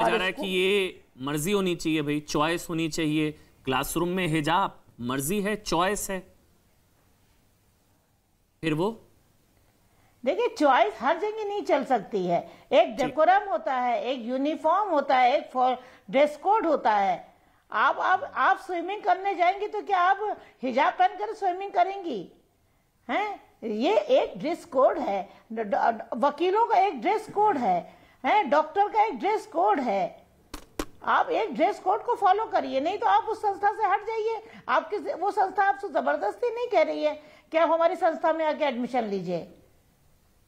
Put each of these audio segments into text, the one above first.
जा रहा है कि ये मर्जी होनी चाहिए भाई, चॉइस होनी चाहिए। क्लासरूम में हिजाब मर्जी है, चॉइस है, फिर वो देखिए चॉइस हर जगह नहीं चल सकती है। एक डेकोरम होता है, एक यूनिफॉर्म होता है, एक ड्रेस कोड होता है। आप स्विमिंग करने जाएंगी तो क्या आप हिजाब पहनकर स्विमिंग करेंगी? हैं? ये एक ड्रेस कोड है। वकीलों का एक ड्रेस कोड है, डॉक्टर का एक ड्रेस कोड है। आप एक ड्रेस कोड को फॉलो करिए, नहीं तो आप उस संस्था से हट जाइए। आपकी वो संस्था आपसे जबरदस्ती नहीं कह रही है कि आप हमारी संस्था में आके एडमिशन लीजिए।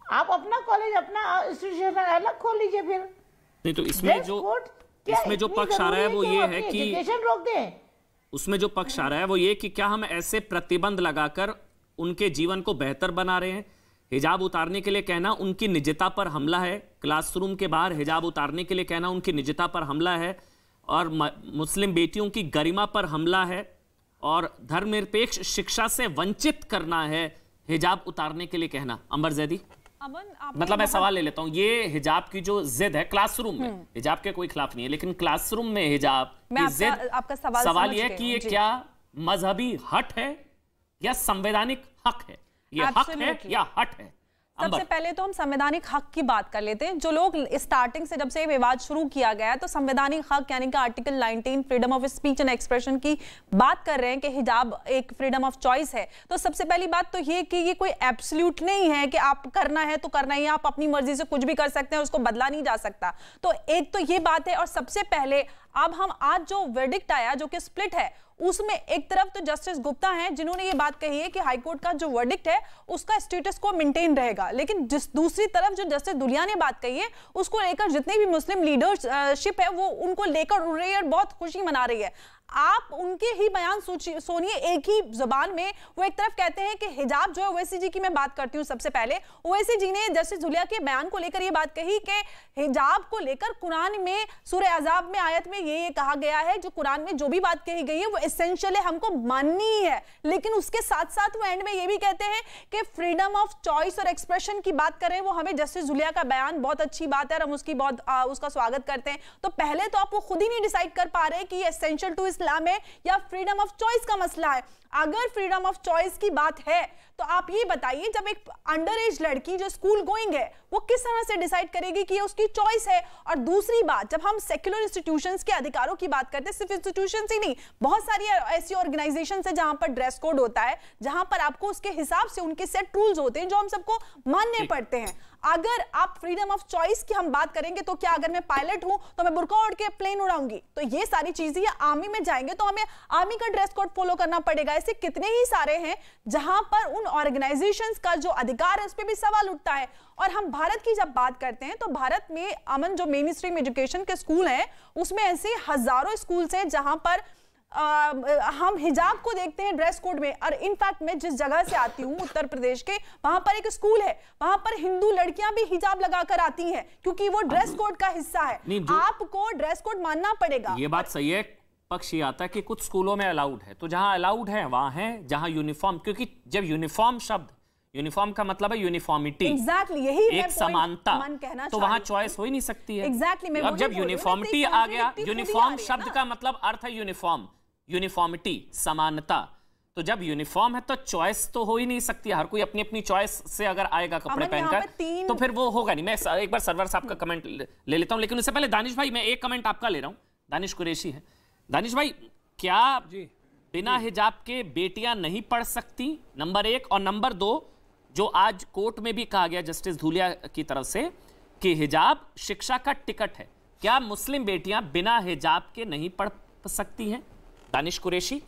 आप अपना कॉलेज, अपना इंस्टीट्यूशन अलग खोल लीजिए फिर। नहीं तो इसमें जो पक्ष आ रहा है वो ये है कि एजुकेशन रोक दें। उसमें जो पक्ष आ रहा है वो ये कि क्या हम ऐसे प्रतिबंध लगाकर उनके जीवन को बेहतर बना रहे हैं? हिजाब उतारने के लिए कहना उनकी निजता पर हमला है, क्लासरूम के बाहर हिजाब उतारने के लिए कहना उनकी निजता पर हमला है, और मुस्लिम बेटियों की गरिमा पर हमला है, और धर्मनिरपेक्ष शिक्षा से वंचित करना है हिजाब उतारने के लिए कहना। अंबर जैदी, मतलब मैं सवाल ले लेता हूं, ये हिजाब की जो जिद है क्लासरूम में, हिजाब के कोई खिलाफ नहीं है, लेकिन क्लासरूम में हिजाब की जिद, आपका सवाल यह है कि ये क्या मजहबी हट है या संवैधानिक हक है? ये हक है या हट है? सबसे पहले तो हम संवैधानिक हक की बात कर लेते हैं। जो लोग स्टार्टिंग से, जब से विवाद शुरू किया गया है, तो संवैधानिक हक यानी कि article 19 freedom of speech and expression की बात कर रहे हैं कि हिजाब एक फ्रीडम ऑफ चॉइस है। तो सबसे पहली बात तो ये कि ये कोई एब्सोल्यूट नहीं है कि आप करना है तो करना ही, आप अपनी मर्जी से कुछ भी कर सकते हैं, उसको बदला नहीं जा सकता। तो एक तो ये बात है। और सबसे पहले अब हम आज जो वर्डिक्ट आया जो कि स्प्लिट है, उसमें एक तरफ तो जस्टिस गुप्ता हैं जिन्होंने ये बात कही है कि हाईकोर्ट का जो वर्डिक्ट है उसका स्टेटस को मेंटेन रहेगा, लेकिन जिस दूसरी तरफ जो जस्टिस दुलिया ने बात कही है उसको लेकर जितने भी मुस्लिम लीडरशिप है वो उनको लेकर उड़ रही है और बहुत खुशी मना रही है। आप उनके ही बयान सुनिए एक ही जुबान में। वो एक तरफ कहते हैं कि हिजाब जो है, ओवैसी जी की मैं बात करती हूं सबसे पहले, ओवैसी जी ने जस्टिस दुलिया के बयान को लेकर ये बात कही कि हिजाब को लेकर कुरान में सूरह अहज़ाब में आयत में ये कहा गया है, जो कुरान में जो भी बात कही गई है वो एसेंशियल है, हमको माननी ही है। लेकिन उसके साथ साथ वो एंड में ये भी कहते हैं कि फ्रीडम ऑफ चॉइस और एक्सप्रेशन की बात करें, वो हमें जस्टिस दुलिया का बयान बहुत अच्छी बात है और हम उसकी बहुत उसका स्वागत करते हैं। तो पहले तो आप वो खुद ही नहीं डिसाइड कर पा रहे कि एसेंशियल टू इस्लाम है या फ्रीडम ऑफ चॉइस का मसला है। अगर फ्रीडम ऑफ चॉइस की बात है तो आप ये बताइए, जब एक अंडर एज लड़की जो स्कूल गोइंग है वो किस तरह से डिसाइड करेगी कि ये उसकी चॉइस है? और दूसरी बात, जब हम सेक्युलर इंस्टीट्यूशंस के अधिकारों की बात करते हैं, सिर्फ इंस्टीट्यूशंस ही नहीं, बहुत सारी ऐसी ऑर्गेनाइजेशंस है जहां पर ड्रेस कोड होता है, जहां पर आपको उसके हिसाब से उनके सेट रूल्स होते हैं जो हम सबको मानने पड़ते हैं। अगर आप फ्रीडम ऑफ चॉइस की हम बात करेंगे तो क्या अगर मैं पायलट हूं तो मैं बुर्का ओढ़ के प्लेन उड़ाऊंगी? तो ये सारी चीजें, आर्मी में जाएंगे तो हमें आर्मी का ड्रेस कोड फॉलो करना पड़ेगा। ऐसे कितने ही सारे हैं जहां पर उन ऑर्गेनाइजेशंस का जो अधिकार है उस पर भी सवाल उठता है। और हम भारत की जब बात करते हैं तो भारत में अमन जो मेन स्ट्रीम एजुकेशन के स्कूल हैं उसमें ऐसे हजारों स्कूल्स हैं जहां पर हम हिजाब को देखते हैं ड्रेस कोड में। और इनफैक्ट मैं जिस जगह से आती हूँ उत्तर प्रदेश के, वहां पर एक स्कूल है, वहां पर हिंदू लड़कियां भी हिजाब लगाकर आती हैं क्योंकि वो ड्रेस कोड का हिस्सा है। आपको ड्रेस कोड मानना पड़ेगा। ये बात सही है। पक्ष ये आता है कि कुछ स्कूलों में अलाउड है, तो जहां अलाउड है वहां है, जहां यूनिफॉर्म, क्योंकि जब यूनिफॉर्म शब्द, यूनिफॉर्म का मतलब है यूनिफॉर्मिटी, यही एक समानता, तो वहां चॉइस हो ही नहीं सकती है। अब जब यूनिफॉर्मिटी आ गया, यूनिफॉर्म शब्द का मतलब अर्थ है यूनिफॉर्म, यूनिफॉर्मिटी, समानता, तो जब यूनिफॉर्म है तो चॉइस तो हो ही नहीं सकती। हर कोई अपनी अपनी चॉइस से अगर आएगा कपड़े पहनकर तो फिर वो होगा नहीं। मैं एक बार सरवर साहब का कमेंट ले लेता हूं, लेकिन उससे पहले दानिश भाई, मैं एक कमेंट आपका ले रहा हूं। दानिश कुरैशी है। दानिश भाई, क्या बिना हिजाब के बेटियां नहीं पढ़ सकती? नंबर 1। और नंबर 2, जो आज कोर्ट में भी कहा गया जस्टिस धूलिया की तरफ से कि हिजाब शिक्षा का टिकट है, क्या मुस्लिम बेटियां बिना हिजाब के नहीं पढ़ सकती हैं? दानिश कुरैशी।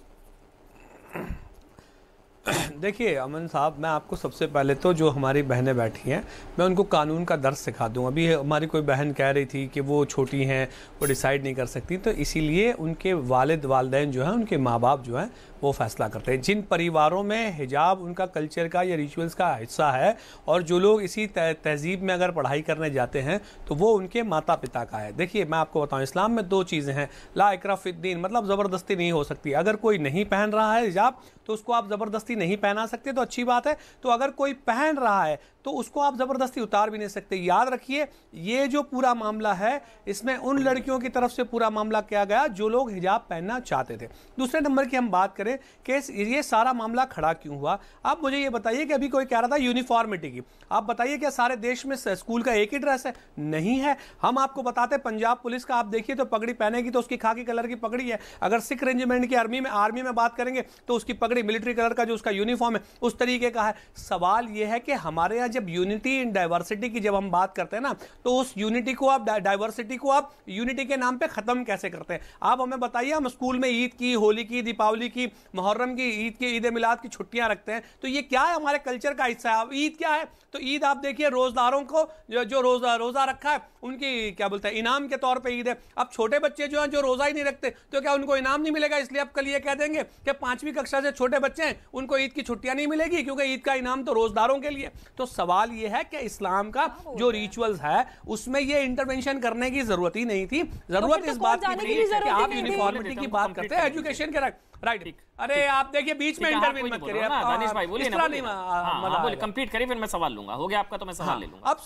देखिए अमन साहब, मैं आपको सबसे पहले तो जो हमारी बहनें बैठी हैं मैं उनको कानून का दर्स सिखा दूँ। अभी हमारी कोई बहन कह रही थी कि वो छोटी हैं, वो डिसाइड नहीं कर सकती, तो इसीलिए उनके वालिदैन जो हैं, उनके माँ बाप जो हैं वो फैसला करते हैं। जिन परिवारों में हिजाब उनका कल्चर का या रिचुअल्स का हिस्सा है और जो लोग इसी तहजीब में अगर पढ़ाई करने जाते हैं तो वो उनके माता पिता का है। देखिए मैं आपको बताऊं, इस्लाम में 2 चीज़ें हैं, ला इकरा फिद्दीन, मतलब ज़बरदस्ती नहीं हो सकती। अगर कोई नहीं पहन रहा है हिजाब तो उसको आप ज़बरदस्ती नहीं पहना सकते, तो अच्छी बात है। तो अगर कोई पहन रहा है तो उसको आप जबरदस्ती उतार भी नहीं सकते। याद रखिए, ये जो पूरा मामला है इसमें उन लड़कियों की तरफ से पूरा मामला किया गया जो लोग हिजाब पहनना चाहते थे। दूसरे नंबर की हम बात करें कि ये सारा मामला खड़ा क्यों हुआ, आप मुझे ये बताइए कि अभी कोई कह रहा था यूनिफॉर्मिटी की, आप बताइए क्या सारे देश में स्कूल का एक ही ड्रेस है? नहीं है। हम आपको बताते पंजाब पुलिस का आप देखिए तो पगड़ी पहनेगी तो उसकी खाकी कलर की पगड़ी है। अगर सिख रेजिमेंट की आर्मी में बात करेंगे तो उसकी पगड़ी मिलिट्री कलर का जो उसका यूनिफॉर्म है उस तरीके का है। सवाल यह है कि हमारे यहाँ जब यूनिटी इन डाइवर्सिटी की जब हम बात करते हैं ना, तो उस यूनिटी को आप डाइवर्सिटी को आप यूनिटी के नाम पे खत्म कैसे करते हैं? आप हमें बताइए, हम स्कूल में ईद की, होली की, दीपावली की, मुहर्रम की, ईद मिलाद की छुट्टियां रखते हैं, तो ये क्या है? हमारे कल्चर का हिस्सा है। अब ईद क्या है? तो ईद आप देखिए रोजदारों को जो रोजा रखा है उनकी क्या बोलते हैं इनाम के तौर पे ईद है। अब छोटे बच्चे जो हैं जो रोजा ही नहीं रखते तो क्या उनको इनाम नहीं मिलेगा? इसलिए आप कल ये कह देंगे कि 5वीं कक्षा से छोटे बच्चे हैं उनको ईद की छुट्टियां नहीं मिलेगी क्योंकि ईद का इनाम तो रोजदारों के लिए। तो सवाल ये है कि इस्लाम का जो रिचुअल्स है उसमें ये इंटरवेंशन करने की जरूरत ही नहीं थी। जरूरत इस बात की थी कि आप यूनिफॉर्मिटी की बात करते हैं, एजुकेशन के राइट। अरे आप देखिए बीच में इंटरवीन मत करिए। दानिश भाई बोलिए ना, बोलिए, कंप्लीट करिए, फिर मैं सवाल लूंगा। हो गया आपका तो मैं सवाल ले लूंगा। अब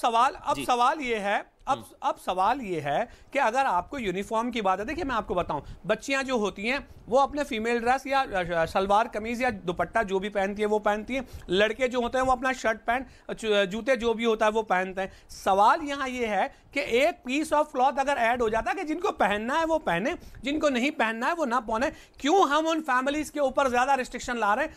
सवाल ये है कि अगर आपको यूनिफॉर्म की बात है, देखिए मैं आपको बताऊं, बच्चियां जो होती हैं वो अपने फीमेल ड्रेस या सलवार कमीज या दुपट्टा जो भी पहनती है वो पहनती हैं। लड़के जो होते हैं वो अपना शर्ट पैंट जूते जो भी होता है वो पहनते हैं। सवाल यहाँ ये है कि एक पीस ऑफ क्लॉथ अगर ऐड हो जाता है कि जिनको पहनना है वो पहने, जिनको नहीं पहनना है वो ना पहने, क्यों हम उन फैमिलीज के ऊपर ज्यादा रिस्ट्रिक्शन ला रहे हैं?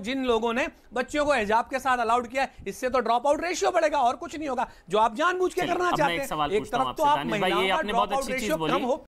जिन लोगों ने बच्चियों को हिजाब के साथ अलाउड किया है, इससे तो ड्रॉप आउट रेशियो बढ़ेगा और कुछ नहीं होगा, जो आप जानबूझ के करना चाहते हैं। एक तरफ तो आप महिलाओं का ड्रॉप आउट रेशियो कम हो,